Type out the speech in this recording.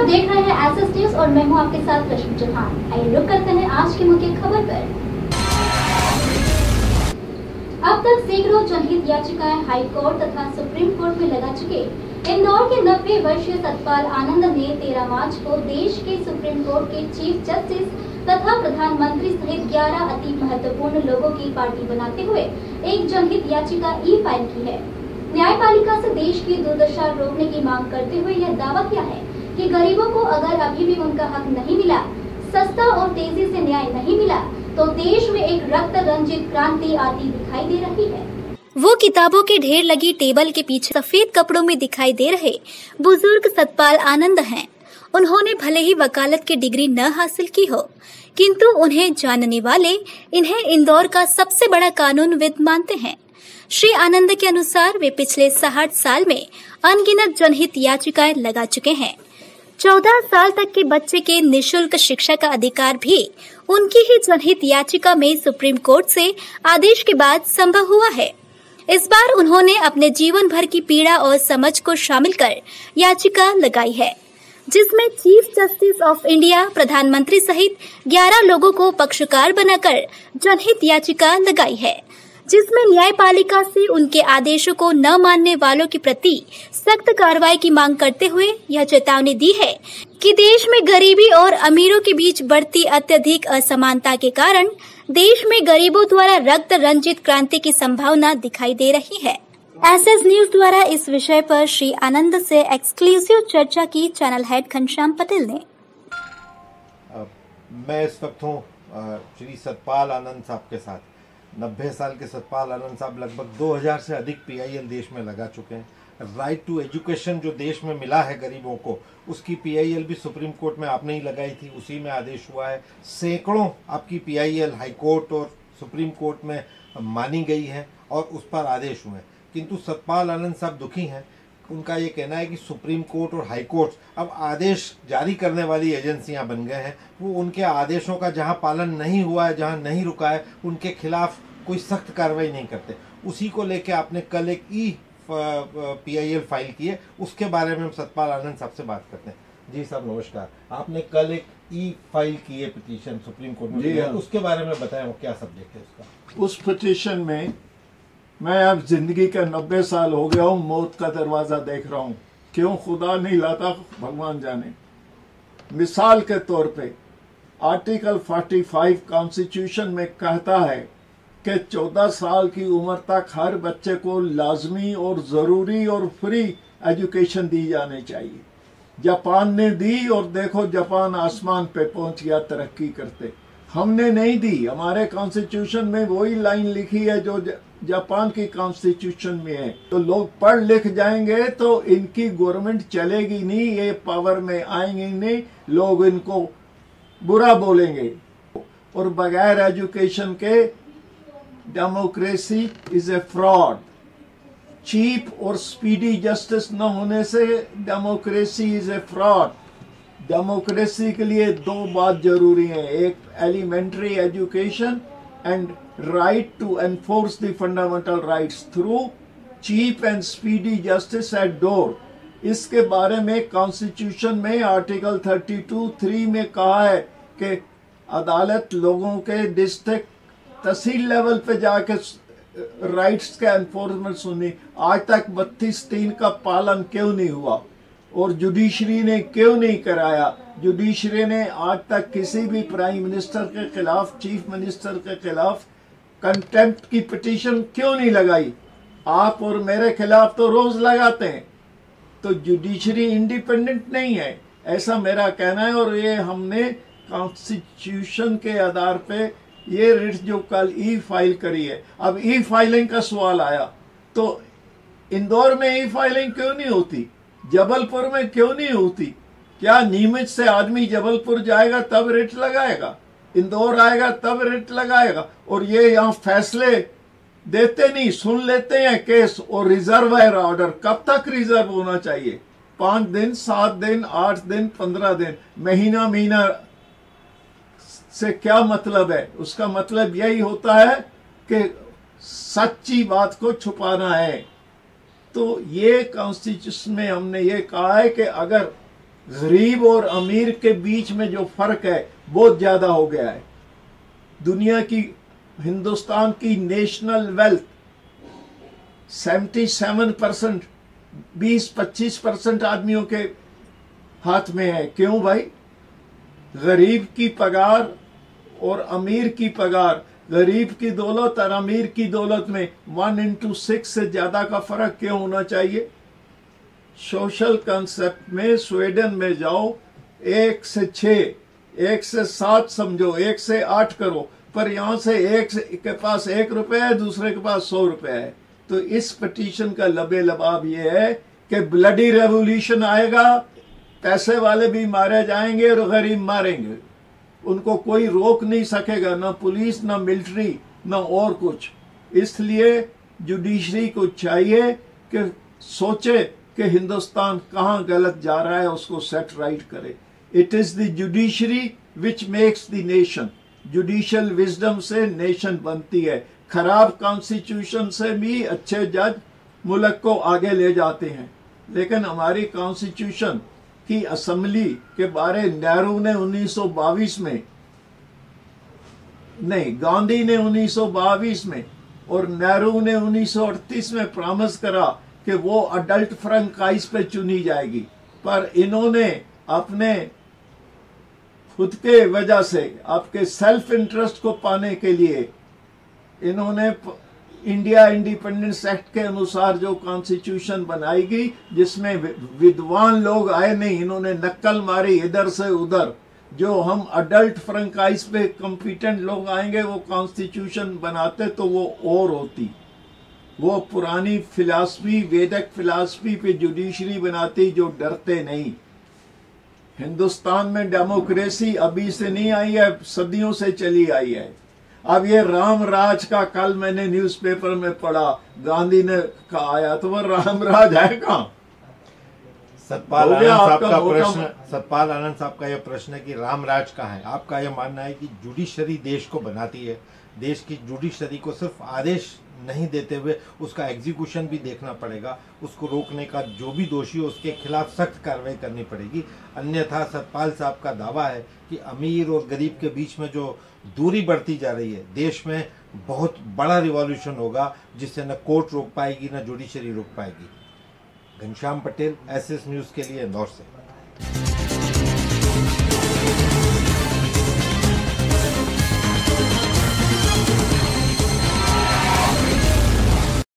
देख रहे हैं एसएस न्यूज और मैं हूं आपके साथ रश्मि चौहान। आइए रुक करते हैं आज की मुख्य खबर पर। अब तक सैकड़ों जनहित याचिकाएं हाई कोर्ट तथा सुप्रीम कोर्ट में लगा चुके इंदौर के 90 वर्षीय सतपाल आनंद ने 13 मार्च को देश के सुप्रीम कोर्ट के चीफ जस्टिस तथा प्रधानमंत्री सहित 11 अति महत्वपूर्ण लोगों की पार्टी बनाते हुए एक जनहित याचिका ई फाइल की है। न्यायपालिका से देश की दुर्दशा रोकने की मांग करते हुए यह दावा किया है कि गरीबों को अगर अभी भी उनका हक नहीं मिला, सस्ता और तेजी से न्याय नहीं मिला, तो देश में एक रक्त रंजित क्रांति आती दिखाई दे रही है। वो किताबों के ढेर लगी टेबल के पीछे सफेद कपड़ों में दिखाई दे रहे बुजुर्ग सतपाल आनंद हैं। उन्होंने भले ही वकालत की डिग्री न हासिल की हो, किंतु उन्हें जानने वाले इन्हें इंदौर का सबसे बड़ा कानूनविद मानते हैं। श्री आनंद के अनुसार वे पिछले 60 साल में अनगिनत जनहित याचिकाएं लगा चुके हैं। 14 साल तक के बच्चे के निःशुल्क शिक्षा का अधिकार भी उनकी ही जनहित याचिका में सुप्रीम कोर्ट से आदेश के बाद संभव हुआ है। इस बार उन्होंने अपने जीवन भर की पीड़ा और समझ को शामिल कर याचिका लगाई है, जिसमें चीफ जस्टिस ऑफ इंडिया, प्रधानमंत्री सहित 11 लोगों को पक्षकार बनाकर जनहित याचिका लगाई है, जिसमें न्यायपालिका से उनके आदेशों को न मानने वालों के प्रति सख्त कार्रवाई की मांग करते हुए यह चेतावनी दी है कि देश में गरीबी और अमीरों के बीच बढ़ती अत्यधिक असमानता के कारण देश में गरीबों द्वारा रक्त रंजित क्रांति की संभावना दिखाई दे रही है। एसएस न्यूज द्वारा इस विषय पर श्री आनंद से एक्सक्लूसिव चर्चा की चैनल हेड घनश्याम पटेल ने। मैं इस वक्त हूँ श्री सतपाल आनंद साहब के साथ। 90 साल के सतपाल आनंद साहब लगभग 2000 से अधिक PIL देश में लगा चुके हैं। राइट टू एजुकेशन जो देश में मिला है गरीबों को, उसकी PIL भी सुप्रीम कोर्ट में आपने ही लगाई थी, उसी में आदेश हुआ है। सैकड़ों आपकी PIL हाई कोर्ट और सुप्रीम कोर्ट में मानी गई है और उस पर आदेश हुए। किंतु सतपाल आनंद साहब दुखी हैं। उनका ये कहना है कि सुप्रीम कोर्ट और हाई कोर्ट अब आदेश जारी करने वाली एजेंसियां बन गए हैं। वो उनके आदेशों का जहां पालन नहीं हुआ है, जहां नहीं रुका है, उनके खिलाफ कोई सख्त कार्रवाई नहीं करते। उसी को लेके आपने कल एक PIL फाइल की है, उसके बारे में हम सतपाल आनंद साहब से बात करते हैं। जी साहब नमस्कार। आपने कल एक फाइल की है पिटीशन सुप्रीम कोर्ट में, जी हाँ। उसके बारे में बताएं, क्या सब्जेक्ट है उसका? उस पिटीशन में मैं अब जिंदगी का 90 साल हो गया हूँ, मौत का दरवाजा देख रहा हूँ। क्यों खुदा नहीं लाता भगवान जाने। मिसाल के तौर पे आर्टिकल 45 कॉन्स्टिट्यूशन में कहता है कि 14 साल की उम्र तक हर बच्चे को लाजमी और ज़रूरी और फ्री एजुकेशन दी जानी चाहिए। जापान ने दी और देखो जापान आसमान पे पहुंच गया तरक्की करते। हमने नहीं दी। हमारे कॉन्स्टिट्यूशन में वही लाइन लिखी है जो जापान की कॉन्स्टिट्यूशन में है। तो लोग पढ़ लिख जाएंगे तो इनकी गवर्नमेंट चलेगी नहीं, ये पावर में आएंगे नहीं, लोग इनको बुरा बोलेंगे। और बगैर एजुकेशन के democracy is a fraud. Cheap और स्पीडी जस्टिस न होने से डेमोक्रेसी इज ए फ्रॉड। डेमोक्रेसी के लिए 2 बात जरूरी है, एक elementary education and right to enforce the fundamental rights through cheap and speedy justice at door. इसके बारे में कॉन्स्टिट्यूशन में आर्टिकल 32(3) में कहा है कि अदालत लोगों के डिस्ट्रिक्ट तहसील लेवल पे जाके राइट्स का एनफोर्समेंट सुनी। आज तक 32(3) का पालन क्यों नहीं हुआ और जुडिशरी ने क्यों नहीं कराया? जुडिशरी ने आज तक किसी भी प्राइम मिनिस्टर के खिलाफ, चीफ मिनिस्टर के खिलाफ कंटेम्प्ट की पिटीशन क्यों नहीं लगाई? आप और मेरे खिलाफ तो रोज लगाते हैं। तो जुडिशरी इंडिपेंडेंट नहीं है, ऐसा मेरा कहना है। और ये हमने कॉन्स्टिट्यूशन के आधार पे ये रिट जो कल फाइल करी है। अब फाइलिंग का सवाल आया तो इंदौर में फाइलिंग क्यों नहीं होती? जबलपुर में क्यों नहीं होती? क्या नीमच से आदमी जबलपुर जाएगा तब रिट लगाएगा, इंदौर आएगा तब रिट लगाएगा? और ये यहाँ फैसले देते नहीं, सुन लेते हैं केस। और रिजर्व है ऑर्डर, कब तक रिजर्व होना चाहिए? 5 दिन, 7 दिन, 8 दिन, 15 दिन, महीना से क्या मतलब है? उसका मतलब यही होता है कि सच्ची बात को छुपाना है। तो ये कॉन्स्टिट्यूशन में हमने ये कहा है कि अगर गरीब और अमीर के बीच में जो फर्क है बहुत ज्यादा हो गया है। दुनिया की, हिंदुस्तान की नेशनल वेल्थ 77%, 20-25% आदमियों के हाथ में है। क्यों भाई? गरीब की पगार और अमीर की पगार, गरीब की दौलत और अमीर की दौलत में 1:6 से ज्यादा का फर्क क्यों होना चाहिए? सोशल कंसेप्ट में स्वीडन में जाओ, 1 से 6, 1 से 7 समझो, 1 से 8 करो, पर यहां से एक के पास 1 रुपए है, दूसरे के पास 100 रुपए है। तो इस पिटीशन का लबे लबाब ये है कि ब्लडी रेवोल्यूशन आएगा, पैसे वाले भी मारे जाएंगे और गरीब मारेंगे, उनको कोई रोक नहीं सकेगा, ना पुलिस, ना मिलिट्री, ना और कुछ। इसलिए जुडिशरी को चाहिए कि सोचे कि हिंदुस्तान कहाँ गलत जा रहा है, उसको सेट राइट करे। It is the judiciary which makes the nation. Judicial wisdom से नेशन बनती है। खराब कॉन्स्टिट्यूशन से भी अच्छे जज मुल्क को आगे ले जाते हैं। लेकिन हमारी कॉन्स्टिट्यूशन की असेंबली के बारे नेहरू ने 1922 में, नहीं, गांधी ने 1922 में और नेहरू ने 1938 में प्रॉमिस करा कि वो अडल्ट फ्रेंचाइज पे चुनी जाएगी, पर इन्होंने अपने खुद के वजह से, आपके सेल्फ इंटरेस्ट को पाने के लिए, इन्होंने इंडिया इंडिपेंडेंस एक्ट के अनुसार जो कॉन्स्टिट्यूशन बनाएगी, जिसमें विद्वान लोग आए नहीं, इन्होंने नक्कल मारी इधर से उधर। जो हम अडल्ट फ्रेंचाइज पे कॉम्पिटेंट लोग आएंगे वो कॉन्स्टिट्यूशन बनाते तो वो और होती। वो पुरानी फिलॉसफी, वैदिक फिलॉसफी पे जुडिशरी बनाती जो डरते नहीं। हिंदुस्तान में डेमोक्रेसी अभी से नहीं आई है, सदियों से चली आई है। अब ये राम राज का कल मैंने न्यूज़पेपर में पढ़ा, गांधी ने कहा आया, तो वो राम राज है कहाँ? सतपाल आनंद साहब का यह प्रश्न है कि राम राज का है। आपका यह मानना है कि जुडिशरी देश को बनाती है, देश की जुडिशरी को सिर्फ आदेश नहीं देते हुए उसका एग्जीक्यूशन भी देखना पड़ेगा, उसको रोकने का जो भी दोषी हो उसके खिलाफ सख्त कार्रवाई करनी पड़ेगी। अन्यथा सतपाल साहब का दावा है कि अमीर और गरीब के बीच में जो दूरी बढ़ती जा रही है, देश में बहुत बड़ा रिवॉल्यूशन होगा जिससे न कोर्ट रोक पाएगी न जुडिशरी रोक पाएगी। घनश्याम पटेल, एसएस न्यूज़ के लिए इंदौर से।